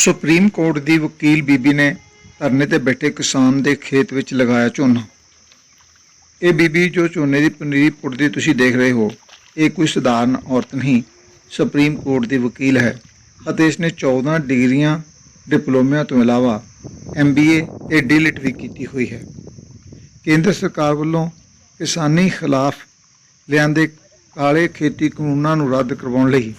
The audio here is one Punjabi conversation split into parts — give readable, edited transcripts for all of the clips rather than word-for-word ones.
ਸੁਪਰੀਮ ਕੋਰਟ ਦੀ ਵਕੀਲ ਬੀਬੀ ਨੇ ਧਰਨੇ ਤੇ ਬੈਠੇ ਕਿਸਾਨ ਦੇ ਖੇਤ ਵਿੱਚ ਲਗਾਇਆ ਝੋਨਾ। ਇਹ ਬੀਬੀ ਜੋ ਝੋਨੇ ਦੀ ਪਨੀਰੀ ਪੁੱਟਦੀ ਤੁਸੀਂ ਦੇਖ ਰਹੇ ਹੋ, ਇਹ ਕੋਈ ਸਧਾਰਨ ਔਰਤ ਨਹੀਂ, ਸੁਪਰੀਮ ਕੋਰਟ ਦੀ ਵਕੀਲ ਹੈ ਅਤੇ ਇਸਨੇ 14 ਡਿਗਰੀਆਂ ਡਿਪਲੋਮਿਆਂ ਤੋਂ ਇਲਾਵਾ MBA ਤੇ ਡੀਲਿਟ ਵੀ ਕੀਤੀ ਹੋਈ ਹੈ। ਕੇਂਦਰ ਸਰਕਾਰ ਵੱਲੋਂ ਕਿਸਾਨੀ ਖਿਲਾਫ ਲਿਆਂਦੇ ਕਾਲੇ ਖੇਤੀ ਕਾਨੂੰਨਾਂ ਨੂੰ ਰੱਦ ਕਰਵਾਉਣ ਲਈ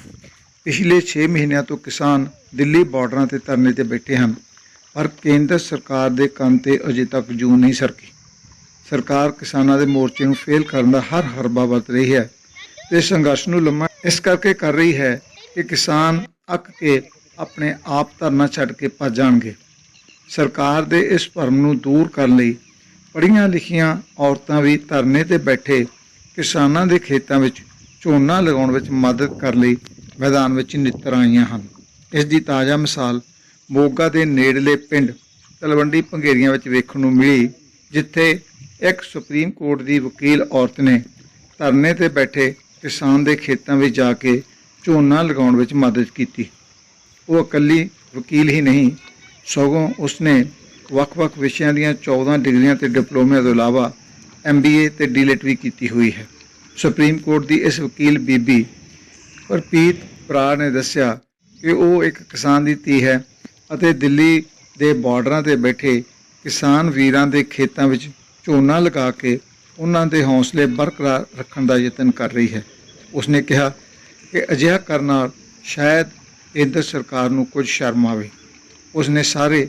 ਪਿਛਲੇ 6 ਮਹੀਨਿਆਂ ਤੋਂ ਕਿਸਾਨ ਦਿੱਲੀ ਬਾਰਡਰਾਂ ਤੇ ਧਰਨੇ ਤੇ ਬੈਠੇ ਹਨ, ਪਰ ਕੇਂਦਰ ਸਰਕਾਰ ਦੇ ਕੰਨ ਤੇ ਅਜੇ ਤੱਕ ਜੂੰ ਨਹੀਂ ਸਰਕੀ। ਸਰਕਾਰ ਕਿਸਾਨਾਂ ਦੇ ਮੋਰਚੇ ਨੂੰ ਫੇਲ ਕਰਨ ਦਾ ਹਰ ਹਰਬਾ ਵਰਤ ਰਹੀ ਹੈ ਤੇ ਸੰਘਰਸ਼ ਨੂੰ ਲੰਮਾ ਇਸ ਕਰਕੇ ਕਰ ਰਹੀ ਹੈ ਕਿ ਕਿਸਾਨ ਅੱਕ ਕੇ ਆਪਣੇ ਆਪ ਧਰਨਾ ਛੱਡ ਕੇ ਭੱਜ ਜਾਣਗੇ। ਸਰਕਾਰ ਦੇ ਇਸ ਭਰਮ ਨੂੰ ਦੂਰ ਕਰਨ ਲਈ ਪੜ੍ਹੀਆਂ ਲਿਖੀਆਂ ਔਰਤਾਂ ਵੀ ਧਰਨੇ ਤੇ ਬੈਠੇ ਕਿਸਾਨਾਂ ਦੇ ਖੇਤਾਂ ਵਿੱਚ ਝੋਨਾ ਲਗਾਉਣ ਵਿੱਚ ਮਦਦ ਕਰਨ ਲਈ ਮੈਦਾਨ ਵਿੱਚ ਨਿੱਤਰ ਆਈਆਂ ਹਨ। ਇਸ ਦੀ ਤਾਜ਼ਾ ਮਿਸਾਲ ਮੋਗਾ ਦੇ ਨੇੜਲੇ ਪਿੰਡ ਤਲਵੰਡੀ ਭੰਗੇਰੀਆਂ ਵਿੱਚ ਵੇਖਣ ਨੂੰ ਮਿਲੀ, ਜਿੱਥੇ ਇੱਕ ਸੁਪਰੀਮ ਕੋਰਟ ਦੀ ਵਕੀਲ ਔਰਤ ਨੇ ਧਰਨੇ ਤੇ ਬੈਠੇ ਕਿਸਾਨ ਦੇ ਖੇਤਾਂ ਵਿੱਚ ਜਾ ਕੇ ਝੋਨਾ ਲਗਾਉਣ ਵਿੱਚ ਮਦਦ ਕੀਤੀ। ਉਹ ਇਕੱਲੀ ਵਕੀਲ ਹੀ ਨਹੀਂ, ਸਗੋਂ ਉਸਨੇ ਵੱਖ-ਵੱਖ ਵਿਸ਼ਿਆਂ ਦੀਆਂ 14 ਡਿਗਰੀਆਂ ਤੇ ਡਿਪਲੋਮੇ ਤੋਂ ਇਲਾਵਾ MBA ਤੇ ਡੀਲਿਟ ਵੀ ਕੀਤੀ ਹੋਈ ਹੈ। ਸੁਪਰੀਮ ਕੋਰਟ ਦੀ ਇਸ ਵਕੀਲ ਬੀਬੀ ਪ੍ਰਪੀਤ ਬਰਾੜ ਨੇ ਦੱਸਿਆ ਕਿ ਉਹ ਇੱਕ ਕਿਸਾਨ ਦੀ ਧੀ ਹੈ ਅਤੇ ਦਿੱਲੀ ਦੇ ਬਾਰਡਰਾਂ ਤੇ ਬੈਠੇ ਕਿਸਾਨ ਵੀਰਾਂ ਦੇ ਖੇਤਾਂ ਵਿੱਚ ਝੋਨਾ ਲਗਾ ਕੇ ਉਹਨਾਂ ਦੇ ਹੌਸਲੇ ਬਰਕਰਾਰ ਰੱਖਣ ਦਾ ਯਤਨ ਕਰ ਰਹੀ ਹੈ। ਉਸਨੇ ਕਿਹਾ ਕਿ ਅਜਿਹਾ ਕਰਨ ਨਾਲ ਸ਼ਾਇਦ ਕੇਂਦਰ ਸਰਕਾਰ ਨੂੰ ਕੁਝ ਸ਼ਰਮ ਆਵੇ। ਉਸਨੇ ਸਾਰੇ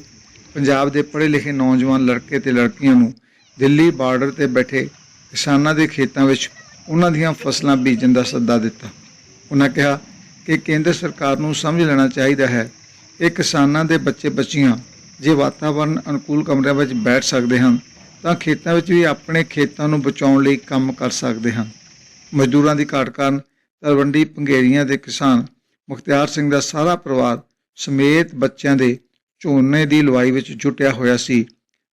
ਪੰਜਾਬ ਦੇ ਪੜ੍ਹੇ ਲਿਖੇ ਨੌਜਵਾਨ ਲੜਕੇ ਤੇ ਲੜਕੀਆਂ ਨੂੰ ਦਿੱਲੀ ਬਾਰਡਰ ਤੇ ਬੈਠੇ ਕਿਸਾਨਾਂ ਦੇ ਖੇਤਾਂ ਵਿੱਚ ਉਹਨਾਂ ਦੀਆਂ ਫਸਲਾਂ ਬੀਜਣ ਦਾ ਸੱਦਾ ਦਿੱਤਾ। ਉਹਨਾਂ ਕਿਹਾ ਕਿ ਕੇਂਦਰ ਸਰਕਾਰ ਨੂੰ ਸਮਝ ਲੈਣਾ ਚਾਹੀਦਾ ਹੈ ਕਿ ਕਿਸਾਨਾਂ ਦੇ ਬੱਚੇ ਬੱਚੀਆਂ ਜੇ ਵਾਤਾਵਰਣ ਅਨੁਕੂਲ ਕਮਰਿਆਂ ਵਿੱਚ ਬੈਠ ਸਕਦੇ ਹਨ ਤਾਂ ਖੇਤਾਂ ਵਿੱਚ ਵੀ ਆਪਣੇ ਖੇਤਾਂ ਨੂੰ ਬਚਾਉਣ ਲਈ ਕੰਮ ਕਰ ਸਕਦੇ ਹਨ। ਮਜ਼ਦੂਰਾਂ ਦੀ ਘਾਟ ਕਾਰਨ ਤਲਵੰਡੀ ਭੰਗੇਰੀਆਂ ਦੇ ਕਿਸਾਨ ਮੁਖਤਿਆਰ ਸਿੰਘ ਦਾ ਸਾਰਾ ਪਰਿਵਾਰ ਸਮੇਤ ਬੱਚਿਆਂ ਦੇ ਝੋਨੇ ਦੀ ਲਵਾਈ ਵਿੱਚ ਜੁਟਿਆ ਹੋਇਆ ਸੀ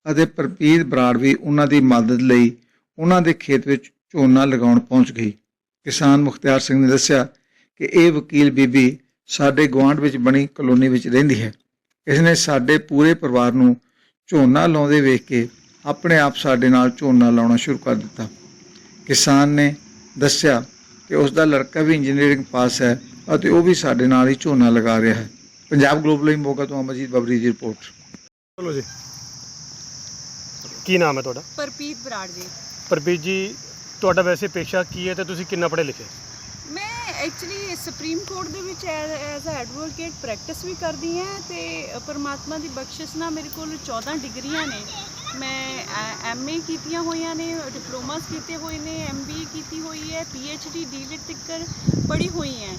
ਅਤੇ ਪ੍ਰਪੀਤ ਬਰਾੜ ਵੀ ਉਹਨਾਂ ਦੀ ਮਦਦ ਲਈ ਉਹਨਾਂ ਦੇ ਖੇਤ ਵਿੱਚ ਝੋਨਾ ਲਗਾਉਣ ਪਹੁੰਚ ਗਈ। ਕਿਸਾਨ ਮੁਖਤਿਆਰ ਸਿੰਘ ਨੇ ਦੱਸਿਆ ਕਿ ਇਹ ਵਕੀਲ ਬੀਬੀ ਸਾਡੇ ਗੁਆਂਢ ਵਿੱਚ ਬਣੀ ਕਲੋਨੀ ਵਿੱਚ ਰਹਿੰਦੀ ਹੈ। ਇਸ ਨੇ ਸਾਡੇ ਪੂਰੇ ਪਰਿਵਾਰ ਨੂੰ ਝੋਨਾ ਲਾਉਂਦੇ ਵੇਖ ਕੇ ਆਪਣੇ ਆਪ ਸਾਡੇ ਨਾਲ ਝੋਨਾ ਲਾਉਣਾ ਸ਼ੁਰੂ ਕਰ ਦਿੱਤਾ। ਕਿਸਾਨ ਨੇ ਦੱਸਿਆ ਕਿ ਉਸ ਦਾ ਲੜਕਾ ਵੀ ਇੰਜੀਨੀਅਰਿੰਗ ਪਾਸ ਹੈ ਅਤੇ ਉਹ ਵੀ ਸਾਡੇ ਨਾਲ ਹੀ ਝੋਨਾ ਲਗਾ ਰਿਹਾ ਹੈ। ਪੰਜਾਬ ਗਲੋਬਲ ਲਈ ਮੋਗਾ ਤੋਂ ਅਮਰਜੀਤ ਬਬਰੀ ਦੀ ਰਿਪੋਰਟ। ਚਲੋ ਜੀ, ਕੀ ਨਾਮ ਹੈ ਤੁਹਾਡਾ? ਪ੍ਰਪੀਤ ਬਰਾੜ ਜੀ। ਪ੍ਰਪੀਤ ਜੀ, ਤੁਹਾਡਾ ਵੈਸੇ ਪੇਸ਼ਾ ਕੀ ਹੈ ਤੇ ਤੁਸੀਂ ਕਿੰਨਾ ਪੜ੍ਹੇ ਲਿਖੇ? ਮੈਂ ਐਕਚੁਅਲੀ ਸੁਪਰੀਮ ਕੋਰਟ ਦੇ ਵਿੱਚ ਐਜ਼ ਅ ਐਡਵੋਕੇਟ ਪ੍ਰੈਕਟਿਸ ਵੀ ਕਰਦੀ ਹਾਂ ਤੇ ਪਰਮਾਤਮਾ ਦੀ ਬਖਸ਼ਿਸ਼ ਨਾਲ ਮੇਰੇ ਕੋਲ 14 ਡਿਗਰੀਆਂ ਨੇ। ਮੈਂ MA ਕੀਤੀਆਂ ਹੋਈਆਂ ਨੇ, ਡਿਪਲੋਮਾਸ ਕੀਤੇ ਹੋਏ ਨੇ, MBA ਕੀਤੀ ਹੋਈ ਹੈ, PhD ਡੀਲਿਟ ਤੱਕ ਪੜ੍ਹੀ ਹੋਈ ਹੈ।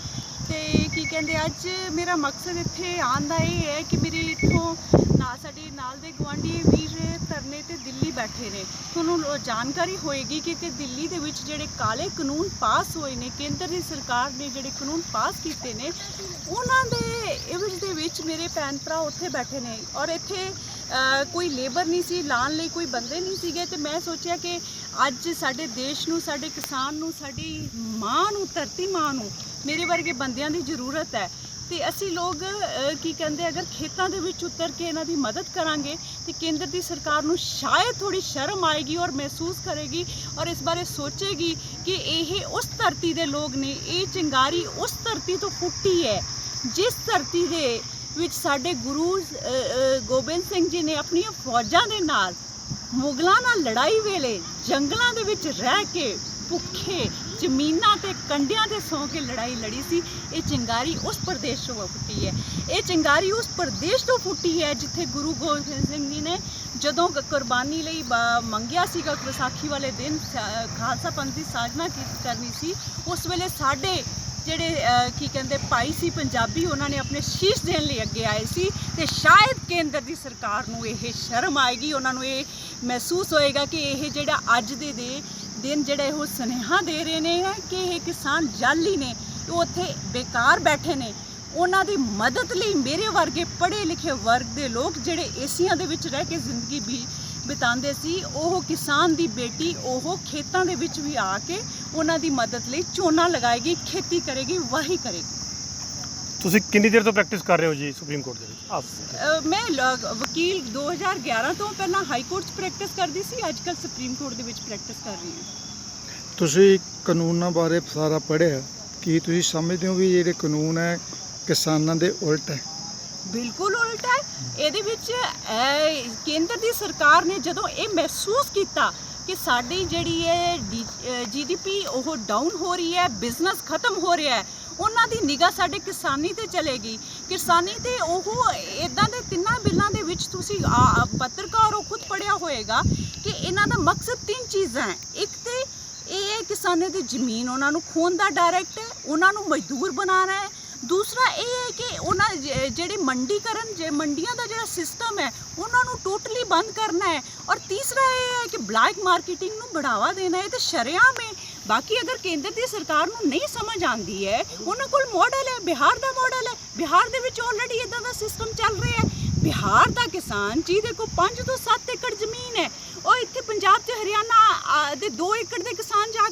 ਤੇ ਕੀ ਕਹਿੰਦੇ, ਅੱਜ ਮੇਰਾ ਮਕਸਦ ਇੱਥੇ ਆਉਣ ਦਾ ਇਹ ਹੈ ਕਿ ਮੇਰੇ ਇੱਥੋਂ ਸਾਡੇ ਨਾਲ ਦੇ ਗੁਆਂਢੀ ਵੀਰ ਧਰਨੇ ਤੇ ਦਿੱਲੀ ਬੈਠੇ ਨੇ। ਤੁਹਾਨੂੰ ਜਾਣਕਾਰੀ ਹੋਏਗੀ ਕਿ ਦਿੱਲੀ ਦੇ ਵਿੱਚ ਜਿਹੜੇ ਕਾਲੇ ਕਾਨੂੰਨ ਪਾਸ ਹੋਏ ਨੇ, ਕੇਂਦਰ ਦੀ ਸਰਕਾਰ ਨੇ ਜਿਹੜੇ ਕਾਨੂੰਨ ਪਾਸ ਕੀਤੇ ਨੇ, ਉਹਨਾਂ ਦੇ ਇਵਜ਼ ਦੇ ਵਿੱਚ ਮੇਰੇ ਭੈਣ ਭਰਾ ਉੱਥੇ ਬੈਠੇ ਨੇ ਔਰ ਇੱਥੇ ਕੋਈ ਲੇਬਰ ਨਹੀਂ ਸੀ, ਲਾਉਣ ਲਈ ਕੋਈ ਬੰਦੇ ਨਹੀਂ ਸੀਗੇ। ਤੇ ਮੈਂ ਸੋਚਿਆ ਕਿ ਅੱਜ ਸਾਡੇ ਦੇਸ਼ ਨੂੰ, ਸਾਡੇ ਕਿਸਾਨ ਨੂੰ, ਸਾਡੀ ਮਾਂ ਨੂੰ, ਧਰਤੀ ਮਾਂ ਨੂੰ ਮੇਰੇ ਵਰਗੇ ਬੰਦਿਆਂ ਦੀ ਜ਼ਰੂਰਤ ਹੈ। ਤੇ ਅਸੀਂ ਲੋਕ ਕੀ ਕਹਿੰਦੇ, ਅਗਰ ਖੇਤਾਂ ਦੇ ਵਿੱਚ ਉਤਰ ਕੇ ਇਹਨਾਂ ਦੀ ਮਦਦ ਕਰਾਂਗੇ ਤੇ ਕੇਂਦਰ ਦੀ ਸਰਕਾਰ ਨੂੰ ਸ਼ਾਇਦ ਥੋੜੀ ਸ਼ਰਮ ਆਏਗੀ ਔਰ ਮਹਿਸੂਸ ਕਰੇਗੀ ਔਰ ਇਸ ਬਾਰੇ ਸੋਚੇਗੀ ਕਿ ਇਹ ਉਸ ਧਰਤੀ ਦੇ ਲੋਕ ਨੇ, ਇਹ ਚਿੰਗਾਰੀ ਉਸ ਧਰਤੀ ਤੋਂ ਫੁੱਟੀ ਹੈ ਜਿਸ ਧਰਤੀ ਦੇ ਵਿੱਚ ਸਾਡੇ ਗੁਰੂ ਗੋਬਿੰਦ ਸਿੰਘ ਜੀ ਨੇ ਆਪਣੀਆਂ ਫੌਜਾਂ ਦੇ ਨਾਲ ਮੁਗਲਾਂ ਨਾਲ ਲੜਾਈ ਵੇਲੇ ਜੰਗਲਾਂ ਦੇ ਵਿੱਚ ਰਹਿ ਕੇ ਭੁੱਖੇ ਜ਼ਮੀਨਾਂ ਤੇ ਕੰਡਿਆਂ ਤੇ ਸੌਂ ਕੇ ਲੜਾਈ ਲੜੀ ਸੀ। ਇਹ ਚਿੰਗਾਰੀ ਉਸ ਪ੍ਰਦੇਸ਼ ਤੋਂ ਫੁੱਟੀ ਹੈ। ਇਹ ਚਿੰਗਾਰੀ ਉਸ ਪ੍ਰਦੇਸ਼ ਤੋਂ ਫੁੱਟੀ ਹੈ ਜਿੱਥੇ ਗੁਰੂ ਗੋਬਿੰਦ ਸਿੰਘ ਜੀ ਨੇ ਜਦੋਂ ਕੁਰਬਾਨੀ ਲਈ ਮੰਗਿਆ ਸੀਗਾ, ਵਿਸਾਖੀ ਵਾਲੇ ਦਿਨ ਖਾਲਸਾ ਪੰਥ ਦੀ ਸਾਜਨਾ ਕਰਨੀ ਸੀ, ਉਸ ਵੇਲੇ ਸਾਡੇ ਜਿਹੜੇ ਕੀ ਕਹਿੰਦੇ ਭਾਈ ਸੀ ਪੰਜਾਬੀ, ਉਹਨਾਂ ਨੇ ਆਪਣੇ ਸ਼ੀਸ਼ ਦੇਣ ਲਈ ਅੱਗੇ ਆਏ ਸੀ। ਤੇ ਸ਼ਾਇਦ ਕੇਂਦਰ ਦੀ ਸਰਕਾਰ ਨੂੰ ਇਹ ਸ਼ਰਮ ਆਏਗੀ, ਉਹਨਾਂ ਨੂੰ ਇਹ ਮਹਿਸੂਸ ਹੋਏਗਾ ਕਿ ਇਹ ਜਿਹੜਾ ਅੱਜ ਦੇ ਦਿਨ ਜਿਹੜਾ ਇਹੋ ਸੁਨੇਹਾ ਦੇ ਰਹੇ ਨੇ ਕਿ ਇਹ ਕਿਸਾਨ ਜਾਲੀ ਨੇ, ਉਹ ਉੱਥੇ ਬੇਕਾਰ ਬੈਠੇ ਨੇ। ਉਹਨਾਂ ਦੀ ਮਦਦ ਲਈ ਮੇਰੇ ਵਰਗੇ ਪੜ੍ਹੇ ਲਿਖੇ ਵਰਗ ਦੇ ਲੋਕ ਜਿਹੜੇ ਏਸੀਆਂ ਦੇ ਵਿੱਚ ਰਹਿ ਕੇ ਜ਼ਿੰਦਗੀ ਬਿਤਾਉਂਦੇ ਸੀ, ਉਹ ਕਿਸਾਨ ਦੀ ਬੇਟੀ ਉਹ ਖੇਤਾਂ ਦੇ ਵਿੱਚ ਵੀ ਆ ਕੇ ਉਹਨਾਂ ਦੀ ਮਦਦ ਲਈ ਝੋਨਾ ਲਗਾਏਗੀ, ਖੇਤੀ ਕਰੇਗੀ, ਵਾਹੀ ਕਰੇਗੀ। ਤੁਸੀਂ ਕਿੰਨੀ ਦੇਰ ਤੋਂ ਪ੍ਰੈਕਟਿਸ ਕਰ ਰਹੇ ਹੋ ਜੀ ਸੁਪਰੀਮ ਕੋਰਟ ਦੇ ਵਿੱਚ? ਮੈਂ ਵਕੀਲ 2011 ਤੋਂ ਪਹਿਲਾਂ ਹਾਈ ਕੋਰਟ 'ਚ ਪ੍ਰੈਕਟਿਸ ਕਰਦੀ ਸੀ, ਅੱਜ ਕੱਲ੍ਹ ਸੁਪਰੀਮ ਕੋਰਟ ਦੇ ਵਿੱਚ ਪ੍ਰੈਕਟਿਸ ਕਰ ਰਹੀ ਹਾਂ। ਤੁਸੀਂ ਕਾਨੂੰਨਾਂ ਬਾਰੇ ਸਾਰਾ ਪੜ੍ਹਿਆ, ਕੀ ਤੁਸੀਂ ਸਮਝਦੇ ਹੋ ਵੀ ਜਿਹੜੇ ਕਾਨੂੰਨ ਹੈ ਕਿਸਾਨਾਂ ਦੇ ਉਲਟ ਹੈ? ਬਿਲਕੁਲ ਉਲਟ ਹੈ। ਇਹਦੇ ਵਿੱਚ ਕੇਂਦਰ ਦੀ ਸਰਕਾਰ ਨੇ ਜਦੋਂ ਇਹ ਮਹਿਸੂਸ ਕੀਤਾ ਕਿ ਸਾਡੀ ਜਿਹੜੀ ਹੈ GDP ਉਹ ਡਾਊਨ ਹੋ ਰਹੀ ਹੈ, ਬਿਜ਼ਨਸ ਖਤਮ ਹੋ ਰਿਹਾ ਹੈ, ਉਹਨਾਂ ਦੀ ਨਿਗਾਹ ਸਾਡੇ ਕਿਸਾਨੀ ਤੇ ਚਲੇਗੀ। ਕਿਸਾਨੀ ਤੇ ਉਹ ਇਦਾਂ ਦੇ ਤਿੰਨਾਂ ਬਿੱਲਾਂ ਦੇ ਵਿੱਚ ਤੁਸੀਂ ਪੱਤਰਕਾਰ ਉਹ ਖੁਦ ਪੜ੍ਹਿਆ ਹੋਏਗਾ ਕਿ ਇਹਨਾਂ ਦਾ ਮਕਸਦ ਤਿੰਨ ਚੀਜ਼ਾਂ ਹੈ। ਇੱਕ ਤੇ ਇਹ ਹੈ ਕਿਸਾਨਾਂ ਦੀ ਜ਼ਮੀਨ ਉਹਨਾਂ ਨੂੰ ਖੋਣ ਦਾ ਡਾਇਰੈਕਟ ਹੈ, ਉਹਨਾਂ ਨੂੰ ਮਜ਼ਦੂਰ ਬਣਾਉਣਾ ਹੈ। ਦੂਸਰਾ ਇਹ ਹੈ ਕਿ ਉਹਨਾਂ ਜਿਹੜੇ ਮੰਡੀਕਰਨ ਜੇ ਮੰਡੀਆਂ ਦਾ ਜਿਹੜਾ ਸਿਸਟਮ ਹੈ ਉਹਨਾਂ ਨੂੰ ਟੋਟਲੀ ਬੰਦ ਕਰਨਾ ਹੈ। ਔਰ ਤੀਸਰਾ ਇਹ ਹੈ ਕਿ ਬਲੈਕ ਮਾਰਕੀਟਿੰਗ ਨੂੰ ਬੜਾਵਾ ਦੇਣਾ ਹੈ। ਤੇ ਸ਼ਰੇਆਮ ਹੈ। ਬਾਕੀ ਅਗਰ ਕੇਂਦਰ ਦੀ ਸਰਕਾਰ ਨੂੰ ਨਹੀਂ ਸਮਝ ਆਉਂਦੀ ਹੈ, ਉਹਨਾਂ ਕੋਲ ਮਾਡਲ ਹੈ, ਬਿਹਾਰ ਦਾ ਮਾਡਲ ਹੈ। ਬਿਹਾਰ ਦੇ ਵਿੱਚ ਆਲਰੇਡੀ ਇਦਾਂ ਦਾ ਸਿਸਟਮ ਚੱਲ ਰਿਹਾ ਹੈ। ਬਿਹਾਰ ਦਾ ਕਿਸਾਨ ਜਿਹਦੇ ਕੋਲ 5 ਤੋਂ 7 ਏਕੜ ਜ਼ਮੀਨ ਹੈ, ਉਹ ਇੱਥੇ ਪੰਜਾਬ ਤੇ ਹਰਿਆਣਾ ਦੇ 2 ਏਕੜ ਦੇ ਕਿਸਾਨ ਜਾ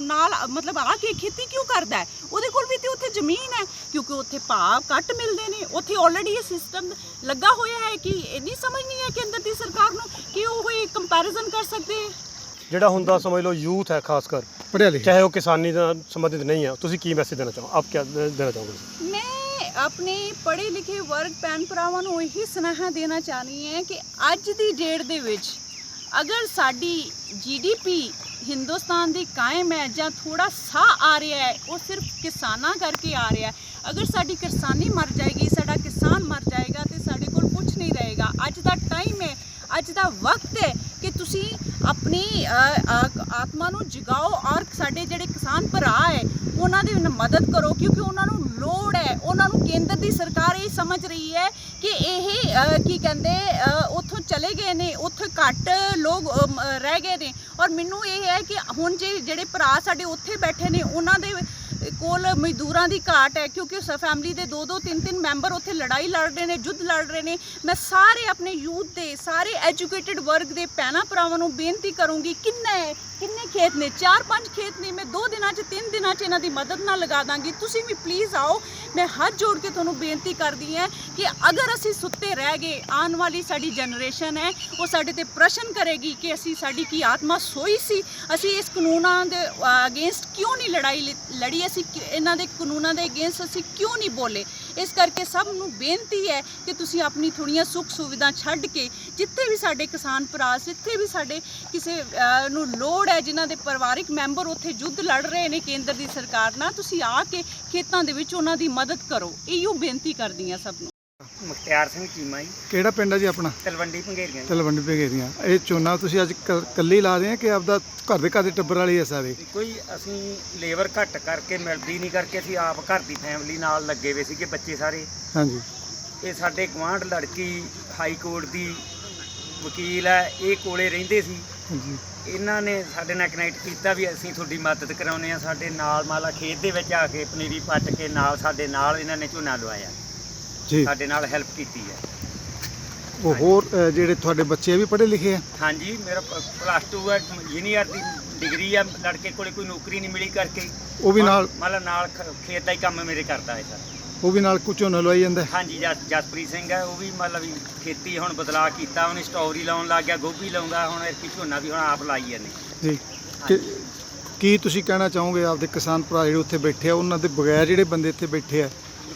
ਨਾਲ ਮਤਲਬ ਆ ਕੇ ਖੇਤੀ ਕਿਉਂ ਕਰਦਾ ਹੈ? ਉਹਦੇ ਕੋਲ ਵੀ ਤੇ ਉੱਥੇ ਜ਼ਮੀਨ ਹੈ, ਕਿਉਂਕਿ ਉੱਥੇ ਭਾਅ ਘੱਟ ਮਿਲਦੇ ਨੇ। ਉੱਥੇ ਆਲਰੇਡੀ ਇਹ ਸਿਸਟਮ ਲੱਗਾ ਹੋਇਆ ਹੈ ਕਿ ਇੰਨੀ ਸਮਝ ਨਹੀਂ ਹੈ ਕੇਂਦਰ ਦੀ ਸਰਕਾਰ ਨੂੰ ਕਿ ਉਹ ਇਹ ਕੰਪੈਰੀਜ਼ਨ ਕਰ ਸਕਦੇ। ਜਿਹੜਾ ਹੁੰਦਾ ਸਮਝ ਲਓ ਯੂਥ ਹੈ ਖਾਸ ਕਰ, ਪੜ੍ਹਿਆ ਲਿਖਿਆ, ਚਾਹੇ ਉਹ ਕਿਸਾਨੀ ਨਾਲ ਸੰਬੰਧਿਤ ਨਹੀਂ ਹੈ, ਤੁਸੀਂ ਕੀ ਮੈਸੇਜ ਦੇਣਾ ਚਾਹੋ? ਆਪ ਕੀ ਦੇਣਾ ਚਾਹੋਗੇ? ਮੈਂ ਆਪਣੇ ਪੜ੍ਹੇ ਲਿਖੇ ਵਰਗ ਭੈਣ ਭਰਾਵਾਂ ਨੂੰ ਇਹੀ ਸੁਨੇਹਾ ਦੇਣਾ ਚਾਹਨੀ ਹੈ ਕਿ ਅੱਜ ਦੀ ਡੇਟ ਦੇ ਵਿੱਚ ਅਗਰ ਸਾਡੀ GDP ਹਿੰਦੁਸਤਾਨ ਦੀ ਕਾਇਮ ਹੈ ਜਾਂ ਥੋੜਾ ਸਾਹ ਆ ਰਿਹਾ ਹੈ, ਉਹ ਸਿਰਫ ਕਿਸਾਨਾਂ ਕਰਕੇ ਆ ਰਿਹਾ ਹੈ। ਅਗਰ ਸਾਡੀ ਕਿਸਾਨੀ ਮਰ ਜਾਏਗੀ, ਸਾਡਾ ਕਿਸਾਨ ਮਰ ਜਾਏਗਾ ਤੇ ਸਾਡੇ ਕੋਲ ਕੁਝ ਨਹੀਂ ਰਹੇਗਾ। ਅੱਜ ਦਾ ਟਾਈਮ ਹੈ, ਅੱਜ ਦਾ ਵਕਤ ਹੈ ਕਿ ਤੁਸੀਂ ਆਪਣੀ ਆਤਮਾ ਨੂੰ ਜਗਾਓ ਔਰ ਸਾਡੇ ਜਿਹੜੇ ਕਿਸਾਨ ਭਰਾ ਹੈ ਉਹਨਾਂ ਦੀ ਮਦਦ ਕਰੋ, ਕਿਉਂਕਿ ਉਹਨਾਂ ਨੂੰ ਲੋੜ ਹੈ। ਉਹਨਾਂ ਨੂੰ ਕੇਂਦਰ ਦੀ ਸਰਕਾਰ ਇਹ ਸਮਝ ਰਹੀ ਹੈ ਕਿ ਇਹ ਕੀ ਕਹਿੰਦੇ ਉੱਥੋਂ ਚਲੇ ਗਏ ਨੇ, ਉੱਥੇ ਘੱਟ ਲੋਕ ਰਹਿ ਗਏ ਨੇ। ਔਰ ਮੈਨੂੰ ਇਹ ਹੈ ਕਿ ਹੁਣ ਜਿਹੜੇ ਭਰਾ ਸਾਡੇ ਉੱਥੇ ਬੈਠੇ ਨੇ ਉਹਨਾਂ ਦੇ ਕੋਲ ਮਜ਼ਦੂਰਾਂ ਦੀ ਘਾਟ ਹੈ, ਕਿਉਂਕਿ ਉਸ ਫੈਮਿਲੀ ਦੇ 2-2 3-3 ਮੈਂਬਰ ਉੱਥੇ ਲੜਾਈ ਲੜ ਰਹੇ ਨੇ, ਯੁੱਧ ਲੜ ਰਹੇ ਨੇ। ਮੈਂ ਸਾਰੇ ਆਪਣੇ ਯੂਥ ਦੇ ਸਾਰੇ ਐਜੂਕੇਟਿਡ ਵਰਗ ਦੇ ਭੈਣਾਂ ਭਰਾਵਾਂ ਨੂੰ ਬੇਨਤੀ ਕਰੂੰਗੀ, ਕਿੰਨੇ ਖੇਤ ਨੇ, 4-5 ਖੇਤ ਨੇ, ਮੈਂ 2 ਦਿਨਾਂ 'ਚ 3 ਦਿਨਾਂ 'ਚ ਇਹਨਾਂ ਦੀ ਮਦਦ ਨਾਲ ਲਗਾ ਦਾਂਗੀ। ਤੁਸੀਂ ਵੀ ਪਲੀਜ਼ ਆਓ। ਮੈਂ ਹੱਥ ਜੋੜ ਕੇ ਤੁਹਾਨੂੰ ਬੇਨਤੀ ਕਰਦੀ ਹਾਂ ਕਿ ਅਗਰ ਅਸੀਂ ਸੁੱਤੇ ਰਹਿ ਗਏ, ਆਉਣ ਵਾਲੀ ਸਾਡੀ ਜਨਰੇਸ਼ਨ ਹੈ ਉਹ ਸਾਡੇ ਤੇ ਪ੍ਰਸ਼ਨ ਕਰੇਗੀ ਕਿ ਸਾਡੀ ਕੀ ਆਤਮਾ ਸੋਈ ਸੀ, ਅਸੀਂ ਇਸ ਕਾਨੂੰਨਾਂ ਦੇ ਅਗੇਂਸਟ ਕਿਉਂ ਨਹੀਂ ਲੜੀ, ਅਸੀਂ ਇਹਨਾਂ ਦੇ ਕਾਨੂੰਨਾਂ ਦੇ ਅਗੇਂਸਟ ਅਸੀਂ ਕਿਉਂ ਨਹੀਂ ਬੋਲੇ। ਇਸ ਕਰਕੇ ਸਭ ਨੂੰ ਬੇਨਤੀ ਹੈ ਕਿ ਤੁਸੀਂ ਆਪਣੀ ਥੋੜ੍ਹੀਆਂ ਸੁੱਖ ਸੁਵਿਧਾ ਛੱਡ ਕੇ, ਜਿੱਥੇ ਵੀ ਸਾਡੇ ਕਿਸਾਨ ਭਰਾ, ਜਿੱਥੇ ਵੀ ਸਾਡੇ ਕਿਸੇ ਨੂੰ ਲੋੜ ਹੈ, ਜਿਨ੍ਹਾਂ ਦੇ ਪਰਿਵਾਰਿਕ ਮੈਂਬਰ ਉੱਥੇ ਯੁੱਧ ਲੜ ਰਹੇ ਨੇ ਕੇਂਦਰ ਦੀ ਸਰਕਾਰ ਨਾਲ, ਤੁਸੀਂ ਆ ਕੇ ਖੇਤਾਂ ਦੇ ਵਿੱਚ ਉਹਨਾਂ ਦੀ ਮਦਦ ਕਰੋ। ਇਹੋ ਬੇਨਤੀ ਕਰਦੀ ਹਾਂ ਸਭ ਨੂੰ। ਮੁਖਤਿਆਰ ਸਿੰਘ ਚੀਮਾ ਜੀ, ਕਿਹੜਾ ਪਿੰਡ ਹੈ ਜੀ ਆਪਣਾ? ਤਲਵੰਡੀ ਭੰਗੇਰੀਆਂ ਜੀ। ਤਲਵੰਡੀ ਭੰਗੇਰੀਆਂ। ਇਹ ਝੋਨਾ ਤੁਸੀਂ ਅੱਜ ਇਕੱਲੇ ਲਾ ਰਹੇ ਆ ਕਿ ਆਪਦਾ ਘਰ ਦੇ ਟੱਬਰ ਵਾਲੇ ਆ ਸਾਰੇ? ਕੋਈ ਅਸੀਂ ਲੇਬਰ ਘੱਟ ਕਰਕੇ ਮਿਲਦੀ ਨਹੀਂ ਕਰਕੇ ਅਸੀਂ ਆਪ ਘਰ ਦੀ ਫੈਮਿਲੀ ਨਾਲ ਲੱਗੇ ਹੋਏ ਸੀਗੇ, ਬੱਚੇ ਸਾਰੇ। ਹਾਂਜੀ। ਇਹ ਸਾਡੇ ਗੁਆਂਢ ਲੜਕੀ ਹਾਈ ਕੋਰਟ ਦੀ ਵਕੀਲ ਹੈ, ਇਹ ਕੋਲੇ ਰਹਿੰਦੇ ਸੀ। ਹਾਂਜੀ। ਇਹਨਾਂ ਨੇ ਸਾਡੇ ਨਾਲ ਕਨੈਕਟ ਕੀਤਾ ਵੀ ਅਸੀਂ ਤੁਹਾਡੀ ਮਦਦ ਕਰਾਉਂਦੇ ਹਾਂ। ਸਾਡੇ ਨਾਲ ਮਾਲਾ ਖੇਤ ਦੇ ਵਿੱਚ ਆ ਕੇ ਪਨੀਰੀ ਪੱਟ ਕੇ ਨਾਲ ਸਾਡੇ ਨਾਲ ਇਹਨਾਂ ਨੇ ਝੋਨਾ ਲਵਾਇਆ ਜੀ, ਸਾਡੇ ਨਾਲ ਹੈਲਪ ਕੀਤੀ ਹੈ। ਉਹ ਹੋਰ ਜਿਹੜੇ ਤੁਹਾਡੇ ਬੱਚੇ ਵੀ ਪੜ੍ਹੇ ਲਿਖੇ ਆ? ਹਾਂਜੀ, ਮੇਰਾ +2 ਹੈ, ਇੰਜੀਨੀਅਰ ਦੀ ਡਿਗਰੀ ਆ। ਲੜਕੇ ਕੋਲੇ ਕੋਈ ਨੌਕਰੀ ਨਹੀਂ ਮਿਲੀ ਕਰਕੇ ਉਹ ਵੀ ਨਾਲ ਮਤਲਬ ਨਾਲ ਖੇਤ ਦਾ ਹੀ ਕੰਮ ਮੇਰੇ ਕਰਦਾ ਹੈ ਸਰ। ਉਹ ਵੀ ਨਾਲ ਕੁਝ ਝੋਨਾ ਲਵਾਈ ਜਾਂਦਾ? ਹਾਂਜੀ, ਜਸਪ੍ਰੀਤ ਸਿੰਘ ਹੈ, ਉਹ ਵੀ ਮਤਲਬ ਵੀ ਖੇਤੀ ਹੁਣ ਬਦਲਾਅ ਕੀਤਾ, ਉਹਨੇ ਸਟ੍ਰਾਬੇਰੀ ਲਾਉਣ ਲੱਗ ਗਿਆ, ਗੋਭੀ ਲਾਉਂਦਾ, ਹੁਣ ਇਹ ਝੋਨਾ ਵੀ ਹੁਣ ਆਪ ਲਾਈ ਜਾਂਦੇ ਜੀ। ਕੀ ਤੁਸੀਂ ਕਹਿਣਾ ਚਾਹੋਗੇ ਆਪਦੇ ਕਿਸਾਨ ਭਰਾ ਜਿਹੜੇ ਉੱਥੇ ਬੈਠੇ ਆ, ਉਹਨਾਂ ਦੇ ਬਗੈਰ ਜਿਹੜੇ ਬੰਦੇ ਇੱਥੇ ਬੈਠੇ ਆ,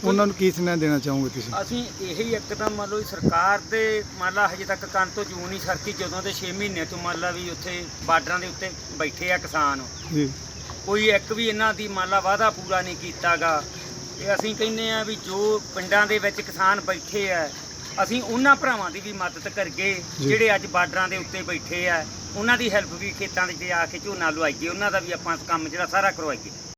ਉਹਨਾਂ ਨੂੰ ਕੀ ਸੁਨੇਹਾ ਦੇਣਾ ਚਾਹੋਗੇ ਤੁਸੀਂ? ਅਸੀਂ ਇਹੀ ਇੱਕਦਮ ਮੰਨ ਲਓ ਸਰਕਾਰ ਦੇ ਮੰਨ ਲਾ ਹਜੇ ਤੱਕ ਕੰਨ ਤੋਂ ਜੂੰ ਨਹੀਂ ਸਰਕੀ, ਜਦੋਂ ਦੇ 6 ਮਹੀਨਿਆਂ ਤੋਂ ਮੰਨ ਲਾ ਵੀ ਉੱਥੇ ਬਾਰਡਰਾਂ ਦੇ ਉੱਤੇ ਬੈਠੇ ਆ ਕਿਸਾਨ, ਜੀ, ਕੋਈ ਇੱਕ ਵੀ ਇਹਨਾਂ ਦੀ ਮੰਨ ਲਾ ਵਾਅਦਾ ਪੂਰਾ ਨਹੀਂ ਕੀਤਾਗਾ। ਇਹ ਅਸੀਂ ਕਹਿੰਦੇ ਆ ਵੀ ਜੋ ਪਿੰਡਾਂ ਦੇ ਵਿੱਚ ਕਿਸਾਨ ਬੈਠੇ ਆ, ਅਸੀਂ ਉਹਨਾਂ ਭਰਾਵਾਂ ਦੀ ਵੀ ਮਦਦ ਕਰਗੇ ਜਿਹੜੇ ਅੱਜ ਬਾਰਡਰਾਂ ਦੇ ਉੱਤੇ ਬੈਠੇ ਆ, ਉਹਨਾਂ ਦੀ ਹੈਲਪ ਵੀ ਖੇਤਾਂ ਦੇ 'ਚ ਆ ਕੇ ਝੋਨਾ ਲਵਾਈਏ, ਉਹਨਾਂ ਦਾ ਵੀ ਆਪਾਂ ਕੰਮ ਜਿਹੜਾ ਸਾਰਾ ਕਰਵਾਈਏ।